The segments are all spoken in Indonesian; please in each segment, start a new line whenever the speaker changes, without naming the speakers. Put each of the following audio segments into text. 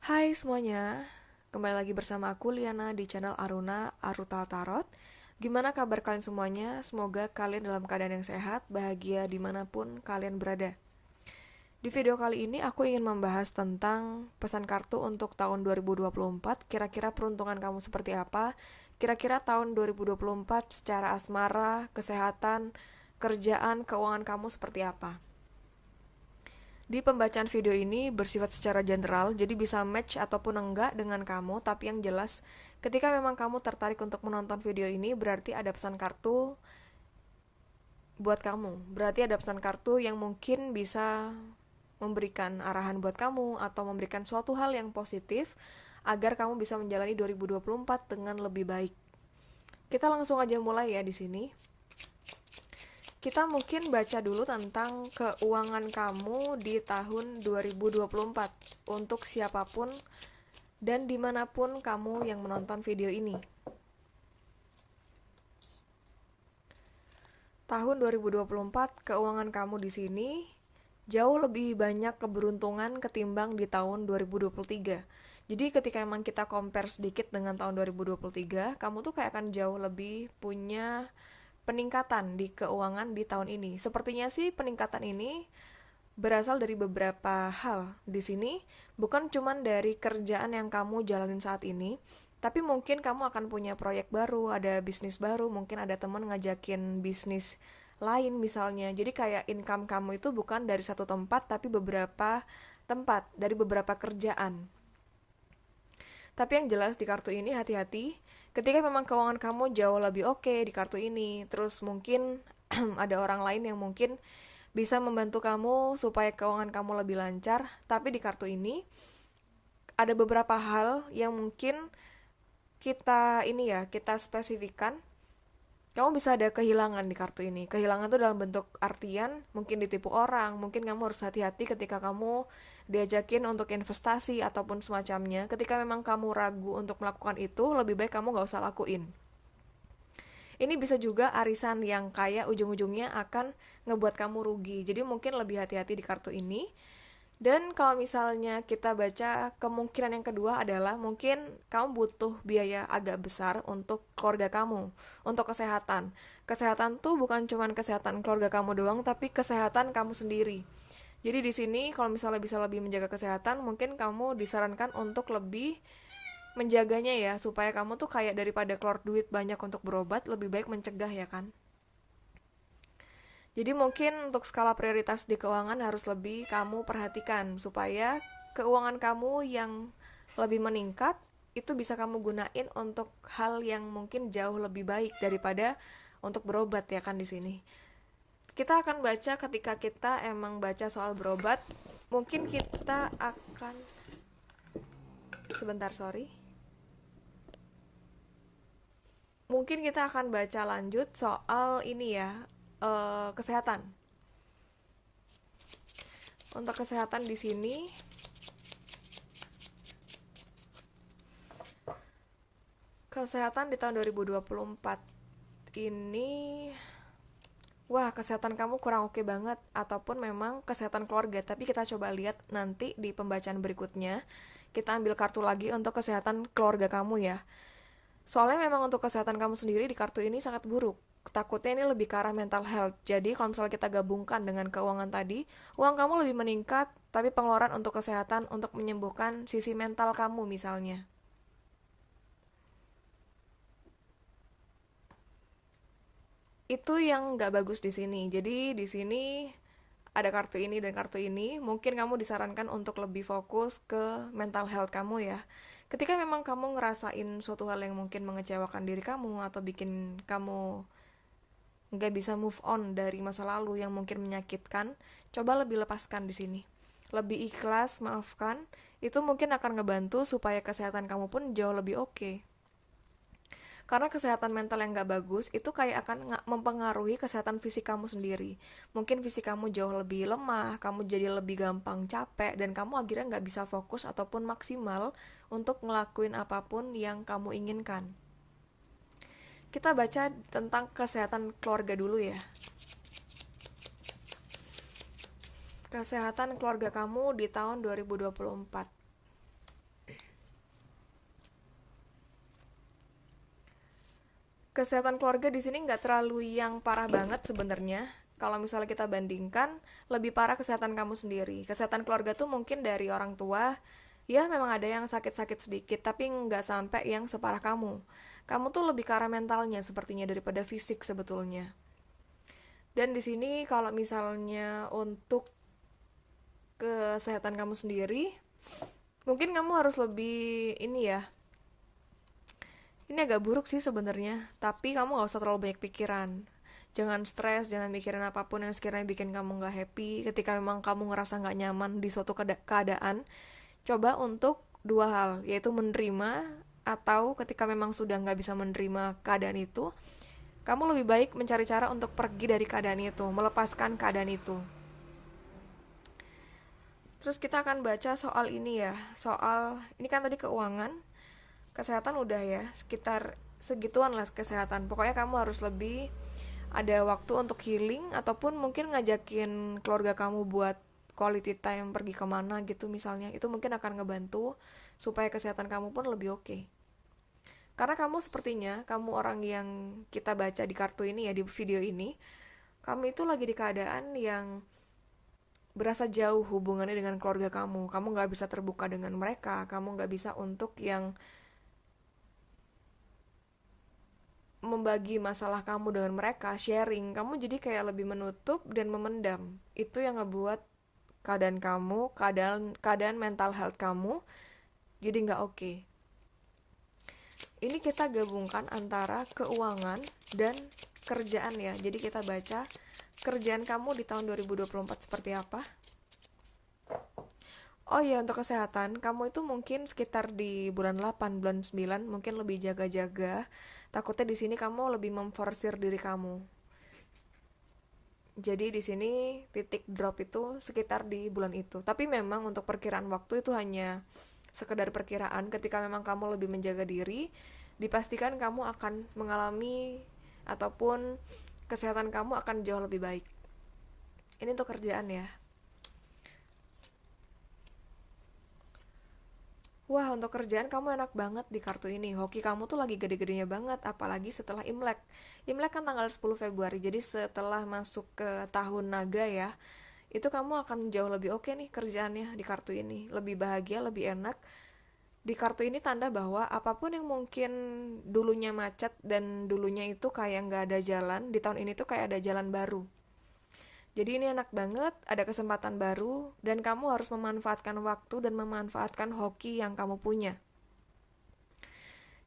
Hai semuanya, kembali lagi bersama aku Liana di channel Aruna Arutal Tarot. Gimana kabar kalian semuanya? Semoga kalian dalam keadaan yang sehat, bahagia dimanapun kalian berada. Di video kali ini aku ingin membahas tentang pesan kartu untuk tahun 2024. Kira-kira peruntungan kamu seperti apa? Kira-kira tahun 2024 secara asmara, kesehatan, kerjaan, keuangan kamu seperti apa? Di pembacaan video ini bersifat secara general, jadi bisa match ataupun enggak dengan kamu, tapi yang jelas, ketika memang kamu tertarik untuk menonton video ini, berarti ada pesan kartu buat kamu. Berarti ada pesan kartu yang mungkin bisa memberikan arahan buat kamu atau memberikan suatu hal yang positif agar kamu bisa menjalani 2024 dengan lebih baik. Kita langsung aja mulai ya di sini. Kita mungkin baca dulu tentang keuangan kamu di tahun 2024 untuk siapapun dan dimanapun kamu yang menonton video ini. Tahun 2024, keuangan kamu di sini jauh lebih banyak keberuntungan ketimbang di tahun 2023. Jadi ketika emang kita compare sedikit dengan tahun 2023, kamu tuh kayak akan jauh lebih punya peningkatan di keuangan di tahun ini. Sepertinya sih peningkatan ini berasal dari beberapa hal di sini, bukan cuma dari kerjaan yang kamu jalanin saat ini, tapi mungkin kamu akan punya proyek baru, ada bisnis baru, mungkin ada teman ngajakin bisnis lain misalnya. Jadi kayak income kamu itu bukan dari satu tempat, tapi beberapa tempat, dari beberapa kerjaan. Tapi yang jelas di kartu ini hati-hati, ketika memang keuangan kamu jauh lebih oke di kartu ini, terus mungkin ada orang lain yang mungkin bisa membantu kamu supaya keuangan kamu lebih lancar, tapi di kartu ini ada beberapa hal yang mungkin kita spesifikkan. Kamu bisa ada kehilangan di kartu ini. Kehilangan itu dalam bentuk artian mungkin ditipu orang, mungkin kamu harus hati-hati ketika kamu diajakin untuk investasi ataupun semacamnya. Ketika memang kamu ragu untuk melakukan itu, lebih baik kamu gak usah lakuin. Ini bisa juga arisan yang kayak ujung-ujungnya akan ngebuat kamu rugi. Jadi mungkin lebih hati-hati di kartu ini. Dan kalau misalnya kita baca, kemungkinan yang kedua adalah mungkin kamu butuh biaya agak besar untuk keluarga kamu, untuk kesehatan. Kesehatan tuh bukan cuma kesehatan keluarga kamu doang, tapi kesehatan kamu sendiri. Jadi di sini kalau misalnya bisa lebih menjaga kesehatan, mungkin kamu disarankan untuk lebih menjaganya ya, supaya kamu tuh kayak daripada keluar duit banyak untuk berobat, lebih baik mencegah ya kan. Jadi mungkin untuk skala prioritas di keuangan harus lebih kamu perhatikan supaya keuangan kamu yang lebih meningkat itu bisa kamu gunain untuk hal yang mungkin jauh lebih baik daripada untuk berobat ya kan di sini. Kita akan baca ketika kita emang baca soal berobat, mungkin kita akan sebentar sorry. Mungkin kita akan baca lanjut soal ini ya, kesehatan. Untuk kesehatan di sini, kesehatan di tahun 2024 ini, wah kesehatan kamu kurang oke banget, ataupun memang kesehatan keluarga. Tapi kita coba lihat nanti di pembacaan berikutnya. Kita ambil kartu lagi untuk kesehatan keluarga kamu ya. Soalnya memang untuk kesehatan kamu sendiri di kartu ini sangat buruk. Takutnya ini lebih ke arah mental health. Jadi kalau misalnya kita gabungkan dengan keuangan tadi, uang kamu lebih meningkat, tapi pengeluaran untuk kesehatan untuk menyembuhkan sisi mental kamu misalnya. Itu yang nggak bagus di sini. Jadi di sini ada kartu ini dan kartu ini. Mungkin kamu disarankan untuk lebih fokus ke mental health kamu ya. Ketika memang kamu ngerasain suatu hal yang mungkin mengecewakan diri kamu atau bikin kamu nggak bisa move on dari masa lalu yang mungkin menyakitkan, coba lebih lepaskan di sini. Lebih ikhlas, maafkan, itu mungkin akan ngebantu supaya kesehatan kamu pun jauh lebih oke. Karena kesehatan mental yang gak bagus itu kayak akan mempengaruhi kesehatan fisik kamu sendiri. Mungkin fisik kamu jauh lebih lemah, kamu jadi lebih gampang capek, dan kamu akhirnya gak bisa fokus ataupun maksimal untuk ngelakuin apapun yang kamu inginkan. Kita baca tentang kesehatan keluarga dulu ya. Kesehatan keluarga kamu di tahun 2024. Kesehatan keluarga di sini nggak terlalu yang parah banget sebenarnya. Kalau misalnya kita bandingkan, lebih parah kesehatan kamu sendiri. Kesehatan keluarga tuh mungkin dari orang tua, ya memang ada yang sakit-sakit sedikit, tapi nggak sampai yang separah kamu. Kamu tuh lebih ke arah mentalnya sepertinya daripada fisik sebetulnya. Dan di sini kalau misalnya untuk kesehatan kamu sendiri, mungkin kamu harus lebih ini ya. Ini agak buruk sih sebenarnya, tapi kamu gak usah terlalu banyak pikiran. Jangan stres, jangan mikirin apapun yang sekiranya bikin kamu gak happy. Ketika memang kamu ngerasa gak nyaman di suatu keadaan, coba untuk dua hal, yaitu menerima, atau ketika memang sudah gak bisa menerima keadaan itu, kamu lebih baik mencari cara untuk pergi dari keadaan itu, melepaskan keadaan itu. Terus kita akan baca soal ini ya, soal ini kan tadi keuangan, kesehatan udah ya, sekitar segituan lah kesehatan. Pokoknya kamu harus lebih ada waktu untuk healing, ataupun mungkin ngajakin keluarga kamu buat quality time, pergi kemana gitu misalnya. Itu mungkin akan ngebantu supaya kesehatan kamu pun lebih oke. Karena kamu sepertinya, kamu orang yang kita baca di kartu ini ya, di video ini, kamu itu lagi di keadaan yang berasa jauh hubungannya dengan keluarga kamu nggak bisa terbuka dengan mereka, kamu nggak bisa untuk yang membagi masalah kamu dengan mereka, sharing, kamu jadi kayak lebih menutup dan memendam. Itu yang ngebuat keadaan kamu, keadaan mental health kamu jadi nggak oke. Ini kita gabungkan antara keuangan dan kerjaan ya. Jadi kita baca kerjaan kamu di tahun 2024 seperti apa. Oh iya, untuk kesehatan, kamu itu mungkin sekitar di bulan 8, bulan 9 mungkin lebih jaga-jaga. Takutnya di sini kamu lebih memforsir diri kamu. Jadi di sini titik drop itu sekitar di bulan itu. Tapi memang untuk perkiraan waktu itu hanya sekedar perkiraan. Ketika memang kamu lebih menjaga diri, dipastikan kamu akan mengalami ataupun kesehatan kamu akan jauh lebih baik. Ini untuk kerjaan ya. Wah, untuk kerjaan kamu enak banget di kartu ini. Hoki kamu tuh lagi gede-gedenya banget, apalagi setelah Imlek. Imlek kan tanggal 10 Februari, jadi setelah masuk ke tahun naga ya, itu kamu akan jauh lebih oke nih kerjaannya di kartu ini. Lebih bahagia, lebih enak. Di kartu ini tanda bahwa apapun yang mungkin dulunya macet dan dulunya itu kayak nggak ada jalan, di tahun ini tuh kayak ada jalan baru. Jadi ini enak banget, ada kesempatan baru, dan kamu harus memanfaatkan waktu dan memanfaatkan hoki yang kamu punya.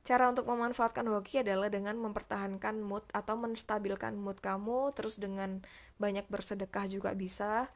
Cara untuk memanfaatkan hoki adalah dengan mempertahankan mood atau menstabilkan mood kamu, terus dengan banyak bersedekah juga bisa,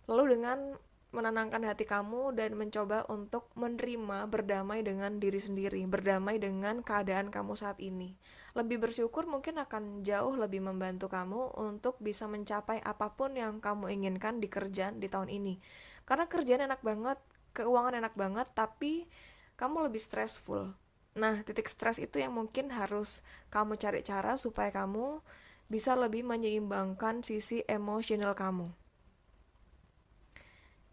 lalu dengan menenangkan hati kamu dan mencoba untuk menerima, berdamai dengan diri sendiri, berdamai dengan keadaan kamu saat ini. Lebih bersyukur mungkin akan jauh lebih membantu kamu untuk bisa mencapai apapun yang kamu inginkan di kerjaan di tahun ini. Karena kerjaan enak banget, keuangan enak banget, tapi kamu lebih stressful. Nah, titik stres itu yang mungkin harus kamu cari cara supaya kamu bisa lebih menyeimbangkan sisi emosional kamu.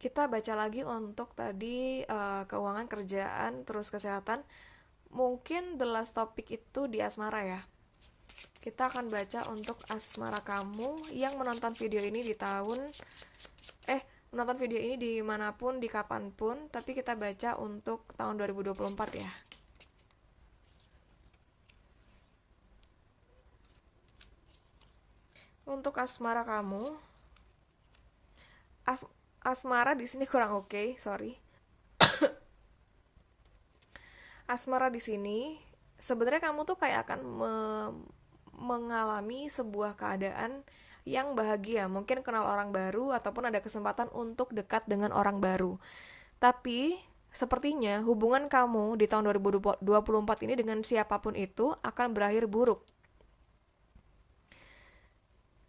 Kita baca lagi untuk tadi keuangan, kerjaan, terus kesehatan. Mungkin the last topic itu di asmara ya. Kita akan baca untuk asmara kamu yang menonton video ini di menonton video ini dimanapun, di kapanpun, tapi kita baca untuk tahun 2024 ya. Untuk asmara kamu, asmara di sini kurang oke, sorry. Asmara di sini sebenarnya kamu tuh kayak akan mengalami sebuah keadaan yang bahagia, mungkin kenal orang baru ataupun ada kesempatan untuk dekat dengan orang baru. Tapi sepertinya hubungan kamu di tahun 2024 ini dengan siapapun itu akan berakhir buruk.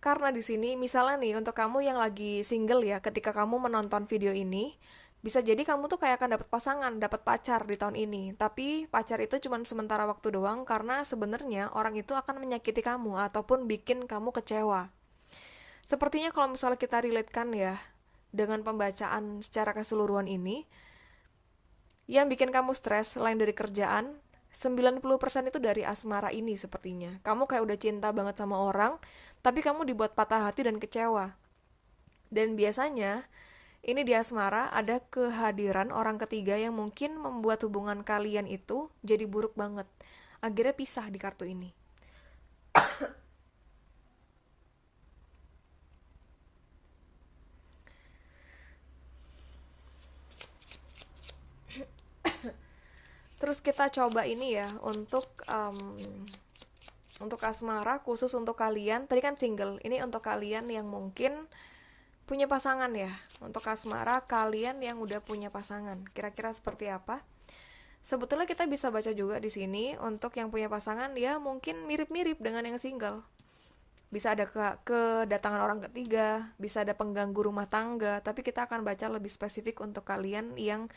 Karena di sini misalnya nih untuk kamu yang lagi single ya, ketika kamu menonton video ini, bisa jadi kamu tuh kayak akan dapat pasangan, dapat pacar di tahun ini. Tapi pacar itu cuma sementara waktu doang karena sebenarnya orang itu akan menyakiti kamu ataupun bikin kamu kecewa. Sepertinya kalau misalnya kita relatekan ya dengan pembacaan secara keseluruhan ini, yang bikin kamu stres selain dari kerjaan, 90% itu dari asmara ini sepertinya. Kamu kayak udah cinta banget sama orang, tapi kamu dibuat patah hati dan kecewa. Dan biasanya ini di asmara ada kehadiran orang ketiga yang mungkin membuat hubungan kalian itu jadi buruk banget. Akhirnya pisah di kartu ini. Terus kita coba ini ya untuk asmara khusus untuk kalian. Tadi kan single. Ini untuk kalian yang mungkin punya pasangan ya. Untuk asmara kalian yang udah punya pasangan. Kira-kira seperti apa? Sebetulnya kita bisa baca juga di sini untuk yang punya pasangan ya mungkin mirip-mirip dengan yang single. Bisa ada kedatangan orang ketiga, bisa ada pengganggu rumah tangga, tapi kita akan baca lebih spesifik untuk kalian yang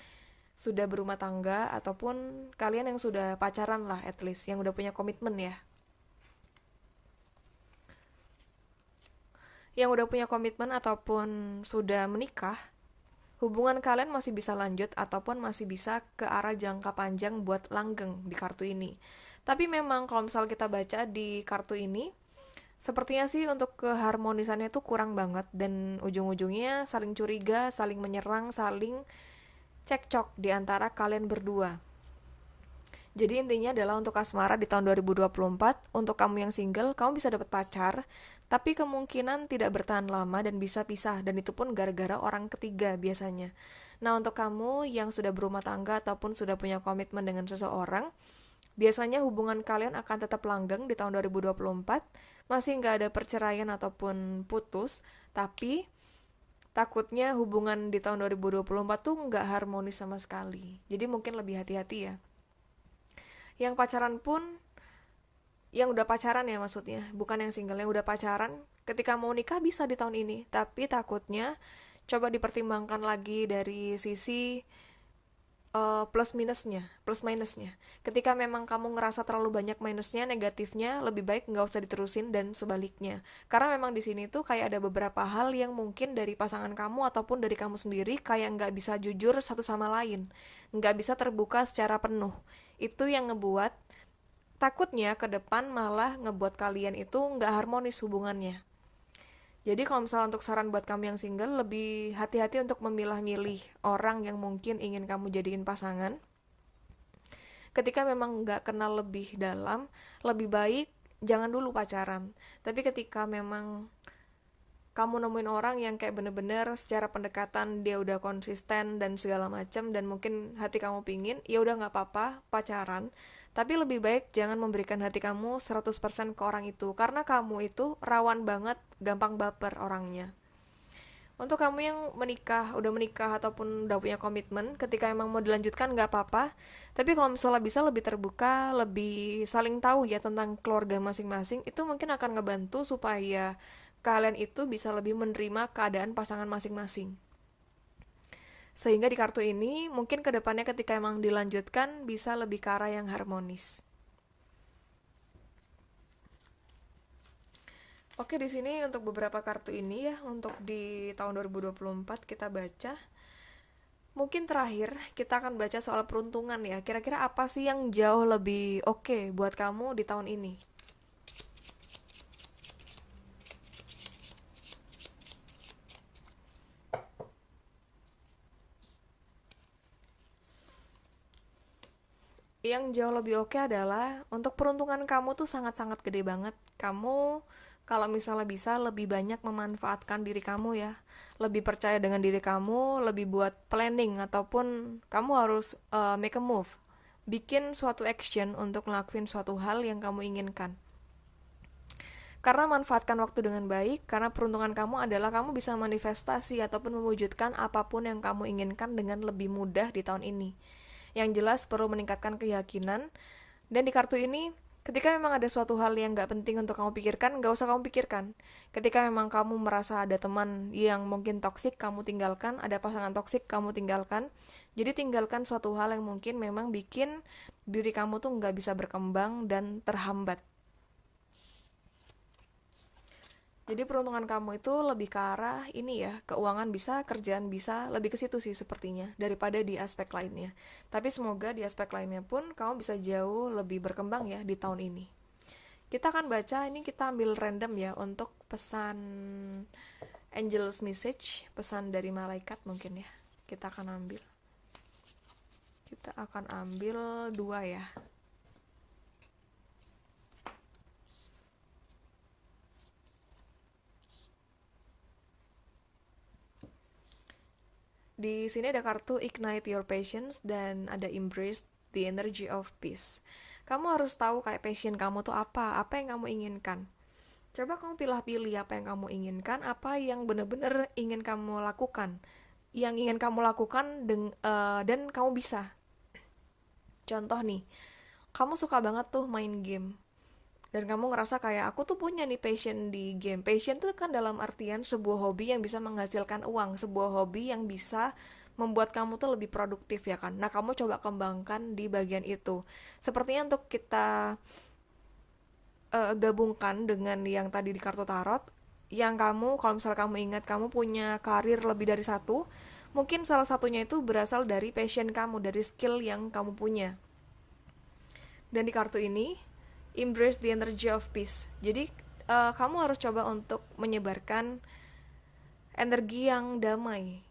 sudah berumah tangga ataupun kalian yang sudah pacaran lah at least, yang udah punya komitmen ya. Yang udah punya komitmen ataupun sudah menikah, hubungan kalian masih bisa lanjut ataupun masih bisa ke arah jangka panjang buat langgeng di kartu ini. Tapi memang kalau misal kita baca di kartu ini, sepertinya sih untuk keharmonisannya tuh kurang banget dan ujung-ujungnya saling curiga, saling menyerang, saling cekcok di antara kalian berdua. Jadi intinya adalah untuk asmara di tahun 2024, untuk kamu yang single, kamu bisa dapat pacar, tapi kemungkinan tidak bertahan lama dan bisa pisah, dan itu pun gara-gara orang ketiga biasanya. Nah, untuk kamu yang sudah berumah tangga ataupun sudah punya komitmen dengan seseorang, biasanya hubungan kalian akan tetap langgeng di tahun 2024, masih nggak ada perceraian ataupun putus, tapi takutnya hubungan di tahun 2024 tuh nggak harmonis sama sekali. Jadi mungkin lebih hati-hati ya. Yang pacaran pun, yang udah pacaran ya maksudnya, bukan yang single, yang udah pacaran, ketika mau nikah bisa di tahun ini, tapi takutnya coba dipertimbangkan lagi dari sisi plus minusnya. Ketika memang kamu ngerasa terlalu banyak minusnya, negatifnya, lebih baik nggak usah diterusin dan sebaliknya. Karena memang di sini tuh kayak ada beberapa hal yang mungkin dari pasangan kamu ataupun dari kamu sendiri kayak nggak bisa jujur satu sama lain, nggak bisa terbuka secara penuh. Itu yang ngebuat takutnya ke depan malah ngebuat kalian itu nggak harmonis hubungannya. Jadi kalau misalnya untuk saran buat kamu yang single, lebih hati-hati untuk memilah-milih orang yang mungkin ingin kamu jadiin pasangan. Ketika memang nggak kenal lebih dalam, lebih baik jangan dulu pacaran. Tapi ketika memang kamu nemuin orang yang kayak bener-bener secara pendekatan dia udah konsisten dan segala macam dan mungkin hati kamu pingin, ya udah nggak apa-apa pacaran. Tapi lebih baik jangan memberikan hati kamu 100% ke orang itu, karena kamu itu rawan banget gampang baper orangnya. Untuk kamu yang udah menikah ataupun udah punya komitmen, ketika emang mau dilanjutkan nggak apa-apa. Tapi kalau misalnya bisa lebih terbuka, lebih saling tahu ya tentang keluarga masing-masing, itu mungkin akan ngebantu supaya kalian itu bisa lebih menerima keadaan pasangan masing-masing. Sehingga di kartu ini mungkin kedepannya ketika emang dilanjutkan bisa lebih ke arah yang harmonis. Oke, di sini untuk beberapa kartu ini ya, untuk di tahun 2024 kita baca. Mungkin terakhir kita akan baca soal peruntungan ya. Kira-kira apa sih yang jauh lebih oke buat kamu di tahun ini? Yang jauh lebih oke adalah untuk peruntungan kamu tuh sangat-sangat gede banget. Kamu kalau misalnya bisa lebih banyak memanfaatkan diri kamu ya. Lebih percaya dengan diri kamu, lebih buat planning ataupun kamu harus make a move. Bikin suatu action untuk ngelakuin suatu hal yang kamu inginkan. Karena manfaatkan waktu dengan baik, karena peruntungan kamu adalah kamu bisa manifestasi ataupun mewujudkan apapun yang kamu inginkan dengan lebih mudah di tahun ini. Yang jelas perlu meningkatkan keyakinan. Dan di kartu ini, ketika memang ada suatu hal yang gak penting untuk kamu pikirkan, gak usah kamu pikirkan. Ketika memang kamu merasa ada teman yang mungkin toksik, kamu tinggalkan. Ada pasangan toksik, kamu tinggalkan. Jadi tinggalkan suatu hal yang mungkin memang bikin diri kamu tuh gak bisa berkembang dan terhambat. Jadi peruntungan kamu itu lebih ke arah ini ya, keuangan bisa, kerjaan bisa, lebih ke situ sih sepertinya, daripada di aspek lainnya. Tapi semoga di aspek lainnya pun kamu bisa jauh lebih berkembang ya di tahun ini. Kita akan baca, ini kita ambil random ya untuk pesan angel's message, pesan dari malaikat mungkin ya. Kita akan ambil 2 ya. Di sini ada kartu Ignite Your Passions dan ada Embrace the Energy of Peace. Kamu harus tahu kayak passion kamu tuh apa yang kamu inginkan. Coba kamu pilih-pilih apa yang kamu inginkan, apa yang benar-benar ingin kamu lakukan. Yang ingin kamu lakukan dan kamu bisa. Contoh nih, kamu suka banget tuh main game. Dan kamu ngerasa kayak aku tuh punya nih passion di game. Passion tuh kan dalam artian sebuah hobi yang bisa menghasilkan uang, sebuah hobi yang bisa membuat kamu tuh lebih produktif ya kan. Nah, kamu coba kembangkan di bagian itu. Sepertinya untuk kita gabungkan dengan yang tadi di kartu tarot, yang kamu kalau misalnya kamu ingat kamu punya karir lebih dari satu, mungkin salah satunya itu berasal dari passion kamu, dari skill yang kamu punya. Dan di kartu ini embrace the energy of peace. Jadi kamu harus coba untuk menyebarkan energi yang damai.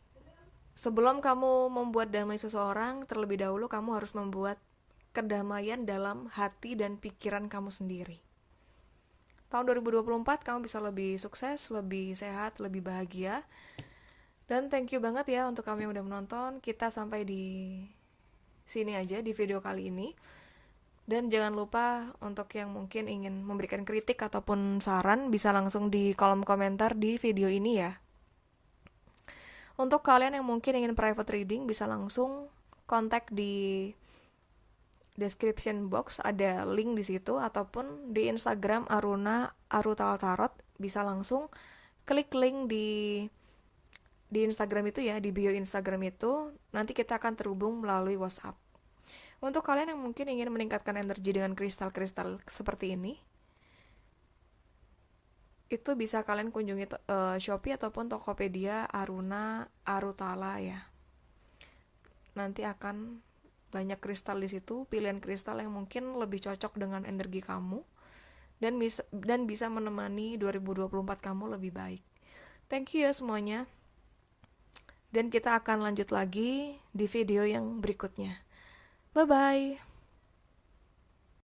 Sebelum kamu membuat damai seseorang, terlebih dahulu kamu harus membuat kedamaian dalam hati dan pikiran kamu sendiri. Tahun 2024 kamu bisa lebih sukses, lebih sehat, lebih bahagia. Dan thank you banget ya untuk kamu yang udah menonton. Kita sampai di sini aja di video kali ini. Dan jangan lupa untuk yang mungkin ingin memberikan kritik ataupun saran bisa langsung di kolom komentar di video ini ya. Untuk kalian yang mungkin ingin private reading bisa langsung kontak di description box, ada link di situ, ataupun di Instagram Aruna Arutaltarot bisa langsung klik link di Instagram itu ya, di bio Instagram itu. Nanti kita akan terhubung melalui WhatsApp. Untuk kalian yang mungkin ingin meningkatkan energi dengan kristal-kristal seperti ini, itu bisa kalian kunjungi Shopee ataupun Tokopedia Aruna Arutala ya. Nanti akan banyak kristal di situ, pilihan kristal yang mungkin lebih cocok dengan energi kamu dan bisa menemani 2024 kamu lebih baik. Thank you ya semuanya. Dan kita akan lanjut lagi di video yang berikutnya. Bye-bye.